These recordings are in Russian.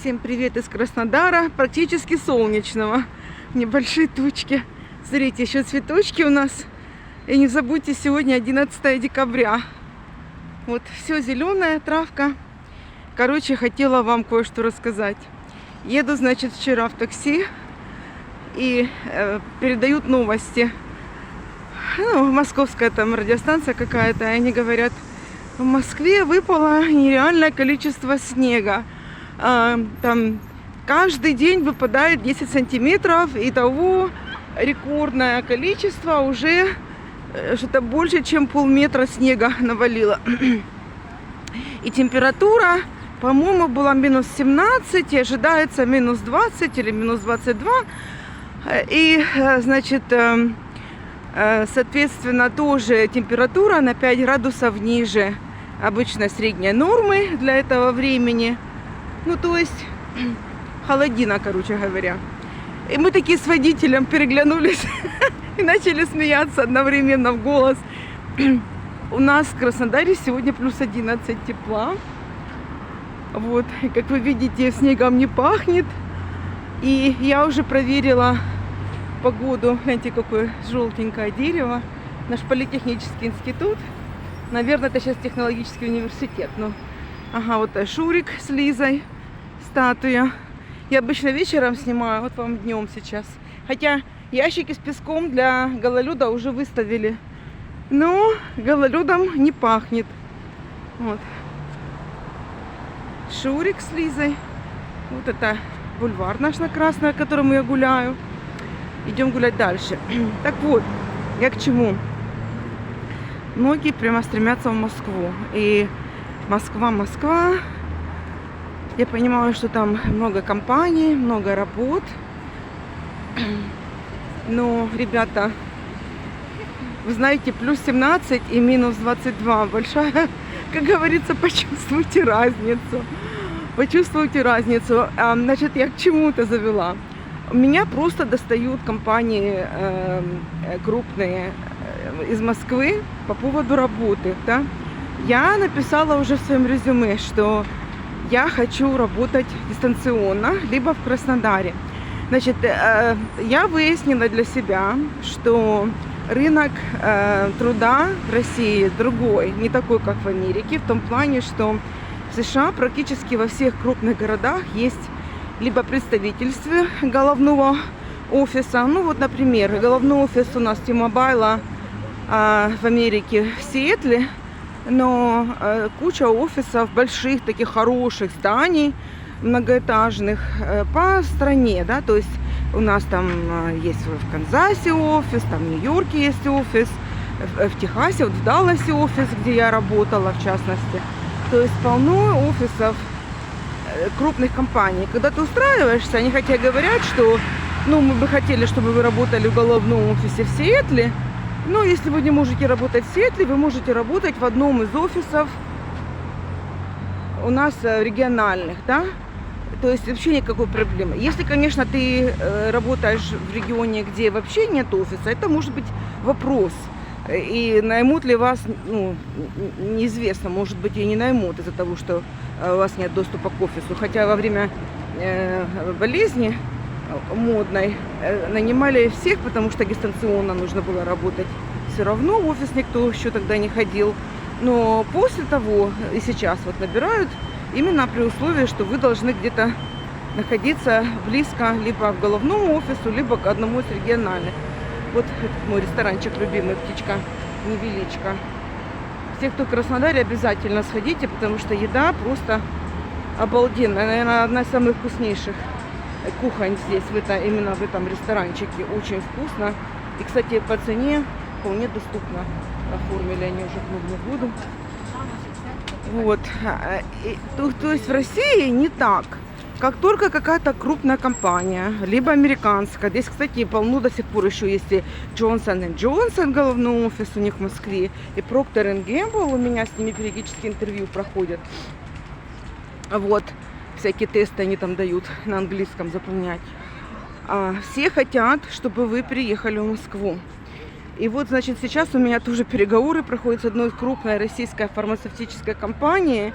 Всем привет из Краснодара, практически солнечного. Небольшие тучки. Смотрите, еще цветочки у нас. И не забудьте, сегодня 11 декабря. Вот все зеленая травка. Короче, хотела вам кое-что рассказать. Еду, значит, вчера в такси и передают новости. Ну, московская там радиостанция какая-то. И они говорят, в Москве выпало нереальное количество снега. Там каждый день выпадает 10 сантиметров, и того рекордное количество уже что-то больше, чем полметра снега навалило. И температура, по-моему, была минус 17, и ожидается минус 20 или минус 22. И, значит, соответственно, тоже температура на 5 градусов ниже обычно средней нормы для этого времени. Ну, то есть, холодина, короче говоря. И мы такие с водителем переглянулись и начали смеяться одновременно в голос. У нас в Краснодаре сегодня плюс 11 тепла. Вот, и как вы видите, снегом не пахнет. И я уже проверила погоду. Гляньте, какое желтенькое дерево. Наш политехнический институт. Наверное, это сейчас технологический университет. Но... Ага, вот Шурик с Лизой, статуя. Я обычно вечером снимаю, вот вам днем сейчас. Хотя ящики с песком для гололеда уже выставили. Но гололедом не пахнет. Вот. Шурик с Лизой. Вот это бульвар наш на Красной, по которому я гуляю. Идем гулять дальше. Так вот, я к чему? Многие прямо стремятся в Москву. И Москва. Я понимаю, что там много компаний, много работ. Но, ребята, вы знаете, плюс 17 и минус 22. Большая, как говорится, почувствуйте разницу. Почувствуйте разницу. Значит, я к чему это завела? Меня просто достают компании крупные из Москвы по поводу работы, да? Я написала уже в своем резюме, что я хочу работать дистанционно, либо в Краснодаре. Значит, я выяснила для себя, что рынок труда в России другой, не такой, как в Америке, в том плане, что в США практически во всех крупных городах есть либо представительство головного офиса. Ну вот, например, головной офис у нас T-Mobile в Америке в Сиэтле. Но куча офисов, больших, таких хороших зданий, многоэтажных по стране, да, то есть у нас там есть в Канзасе офис, там в Нью-Йорке есть офис, в Техасе, вот в Далласе офис, где я работала, в частности. То есть полно офисов крупных компаний. Когда ты устраиваешься, они хотя говорят, что, ну, мы бы хотели, чтобы вы работали в головном офисе в Сиэтле. Но если вы не можете работать в Сиэтле, вы можете работать в одном из офисов у нас региональных, да? То есть вообще никакой проблемы. Если, конечно, ты работаешь в регионе, где вообще нет офиса, это может быть вопрос. И наймут ли вас, ну, неизвестно, может быть, и не наймут из-за того, что у вас нет доступа к офису. Хотя во время болезни модной нанимали всех, потому что дистанционно нужно было работать. Все равно в офис никто еще тогда не ходил. Но после того и сейчас вот набирают именно при условии, что вы должны где-то находиться близко либо к головному офису, либо к одному из региональных. Вот мой ресторанчик любимый, птичка невеличка. Все, кто в Краснодаре, обязательно сходите, потому что еда просто обалденная. Наверное, одна из самых вкуснейших кухонь здесь, именно в этом ресторанчике. Очень вкусно. И, кстати, по цене вполне доступно. Оформили они уже клубную воду. Вот. То есть в России не так. Как только какая-то крупная компания, либо американская. Здесь, кстати, полно до сих пор еще есть и Johnson & Johnson, головной офис у них в Москве. И Procter & Gamble, у меня с ними периодически интервью проходят. Вот. Всякие тесты они там дают на английском заполнять. Все хотят, чтобы вы приехали в Москву. И вот, значит, сейчас у меня тоже переговоры проходят с одной крупной российской фармацевтической компанией.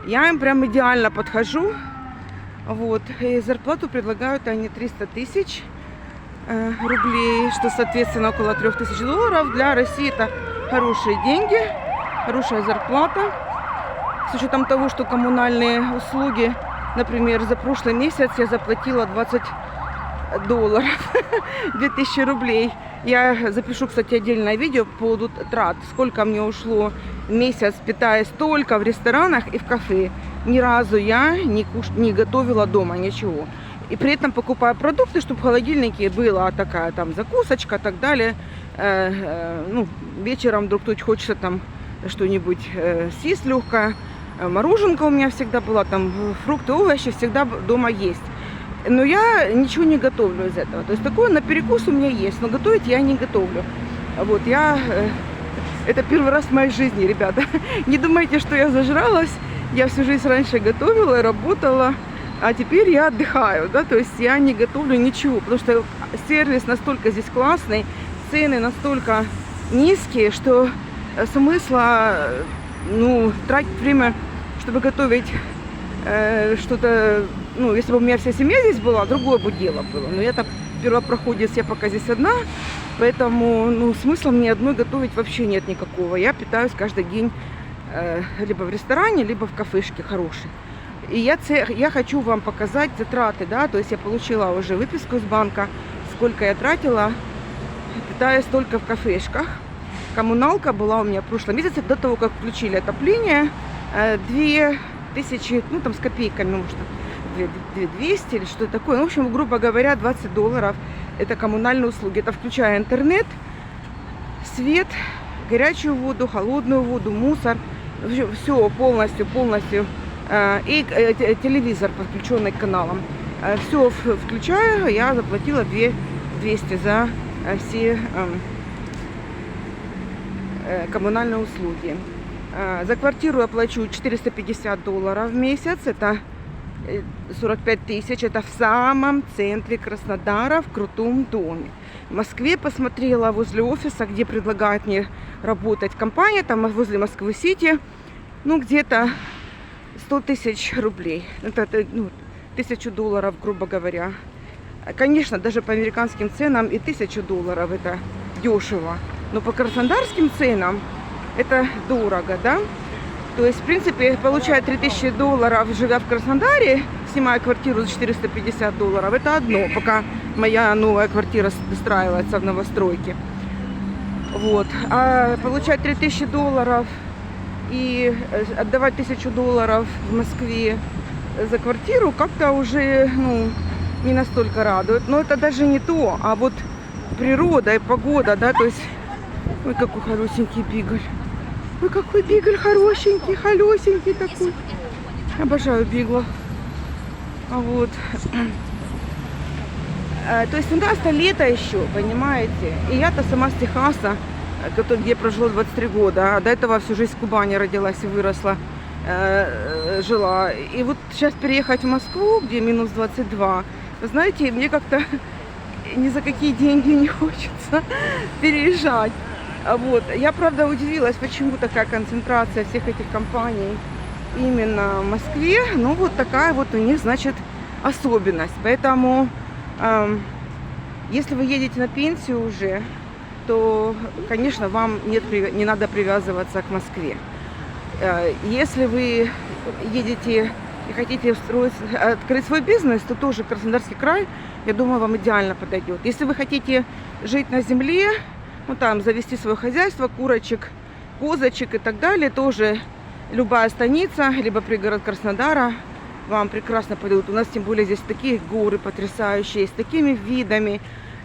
Я им прям идеально подхожу. Вот. И зарплату предлагают они 300 тысяч рублей, что соответственно около $3000. Для России это хорошие деньги, хорошая зарплата. С учетом того, что коммунальные услуги, например, за прошлый месяц я заплатила $20, 2000 рублей. Я запишу, кстати, отдельное видео по поводу трат. Сколько мне ушло в месяц, питаясь только в ресторанах и в кафе. Ни разу я не готовила дома ничего. И при этом покупаю продукты, чтобы в холодильнике была такая там закусочка и так далее. Ну, вечером вдруг кто-то хочется там что-нибудь съесть легкое. Мороженка у меня всегда была, там фрукты, овощи всегда дома есть. Но я ничего не готовлю из этого. То есть такое на перекус у меня есть, но готовить я не готовлю. Вот это первый раз в моей жизни, ребята. Не думайте, что я зажралась. Я всю жизнь раньше готовила и работала, а теперь я отдыхаю, да, то есть я не готовлю ничего, потому что сервис настолько здесь классный, цены настолько низкие, что смысла, ну, тратить время, чтобы готовить что-то, ну, если бы у меня вся семья здесь была, другое бы дело было. Но я-то первопроходец, я пока здесь одна, поэтому, ну, смысла мне одной готовить вообще нет никакого. Я питаюсь каждый день либо в ресторане, либо в кафешке хорошей. И я хочу вам показать затраты, да, то есть я получила уже выписку из банка, сколько я тратила, питаясь только в кафешках. Коммуналка была у меня в прошлом месяце, до того, как включили отопление, 2000, ну там с копейками, может, 2200 или что-то такое. Ну, в общем, грубо говоря, $20 это коммунальные услуги. Это включая интернет, свет, горячую воду, холодную воду, мусор, все полностью, и телевизор, подключенный к каналам. Все включая, я заплатила 2200 за все коммунальные услуги. За квартиру я плачу $450 в месяц, это 45 тысяч, это в самом центре Краснодара, в крутом доме. В Москве посмотрела возле офиса, где предлагает мне работать компания, там возле Москвы-Сити, ну где-то 100 тысяч рублей, это ну, $1000, грубо говоря. Конечно, даже по американским ценам и $1000 это дешево, но по краснодарским ценам это дорого, да? То есть, в принципе, получая $3000, живя в Краснодаре, снимая квартиру за $450, это одно, пока моя новая квартира достраивается в новостройке. Вот. А получать $3000 и отдавать $1000 в Москве за квартиру как-то уже, ну, не настолько радует. Но это даже не то, а вот природа и погода, да, то есть, ой, какой хорошенький бигль. Ой, какой бигль хорошенький, холесенький такой. Обожаю биглов. Вот. То есть у нас-то лето еще, понимаете? И я-то сама с Техаса, где я прожила 23 года. А до этого всю жизнь в Кубани родилась и выросла, жила. И вот сейчас переехать в Москву, где минус 22, вы знаете, мне как-то ни за какие деньги не хочется переезжать. Вот. Я, правда, удивилась, почему такая концентрация всех этих компаний именно в Москве. Ну, вот такая вот у них, значит, особенность. Поэтому, если вы едете на пенсию уже, то, конечно, вам не надо привязываться к Москве. Если вы едете и хотите открыть свой бизнес, то тоже Краснодарский край, я думаю, вам идеально подойдет. Если вы хотите жить на земле, ну, там, завести свое хозяйство, курочек, козочек и так далее, тоже любая станица, либо пригород Краснодара вам прекрасно подойдут. У нас, тем более, здесь такие горы потрясающие, с такими видами,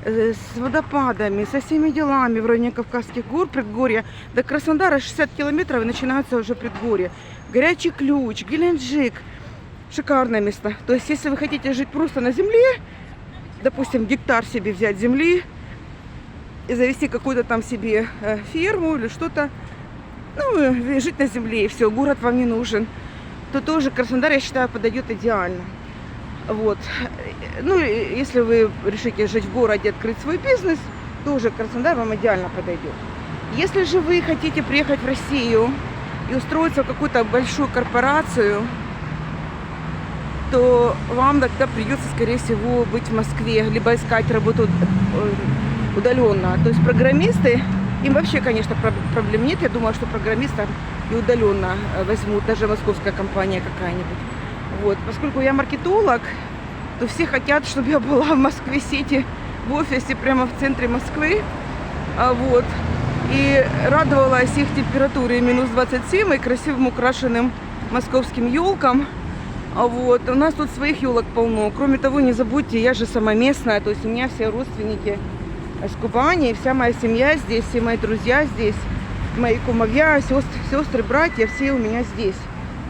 с водопадами, со всеми делами в районе Кавказских гор, предгорья. До Краснодара 60 километров и начинается уже предгорье. Горячий Ключ, Геленджик. Шикарное место. То есть, если вы хотите жить просто на земле, допустим, гектар себе взять земли, и завести какую-то там себе ферму или что-то, ну, жить на земле, и все, город вам не нужен, то тоже Краснодар, я считаю, подойдет идеально. Вот. Ну, если вы решите жить в городе, открыть свой бизнес, тоже Краснодар вам идеально подойдет. Если же вы хотите приехать в Россию и устроиться в какую-то большую корпорацию, то вам тогда придется, скорее всего, быть в Москве, либо искать работу удаленно. То есть программисты, им вообще, конечно, проблем нет. Я думаю, что программистов и удаленно возьмут, даже московская компания какая-нибудь. Вот. Поскольку я маркетолог, то все хотят, чтобы я была в Москве-Сити, в офисе прямо в центре Москвы. Вот. И радовалась их температуре минус 27 и красивым украшенным московским елкам. Вот. У нас тут своих елок полно. Кроме того, не забудьте, я же сама местная, то есть у меня все родственники с Кубани, вся моя семья здесь, все мои друзья здесь, мои кумовья, сестры, братья, все у меня здесь.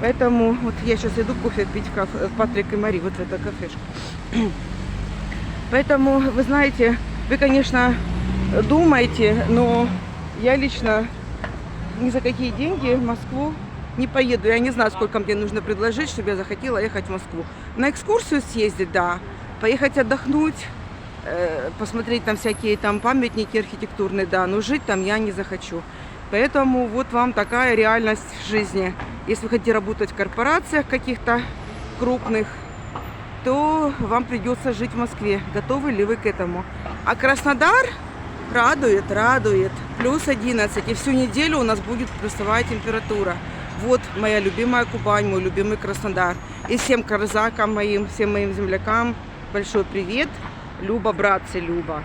Поэтому вот я сейчас иду кофе пить в Патрик и Мари, вот в эту кафешку. Поэтому, вы знаете, вы, конечно, думаете, но я лично ни за какие деньги в Москву не поеду. Я не знаю, сколько мне нужно предложить, чтобы я захотела ехать в Москву. На экскурсию съездить, да. Поехать отдохнуть, посмотреть там всякие там памятники архитектурные, да. Но жить там я не захочу. Поэтому вот вам такая реальность жизни. Если вы хотите работать в корпорациях каких-то крупных, то вам придется жить в Москве. Готовы ли вы к этому? А Краснодар радует, радует. Плюс 11. И всю неделю у нас будет плюсовая температура. Вот моя любимая Кубань, мой любимый Краснодар. И всем карзакам моим, всем моим землякам большой привет. Люба, братцы, Люба.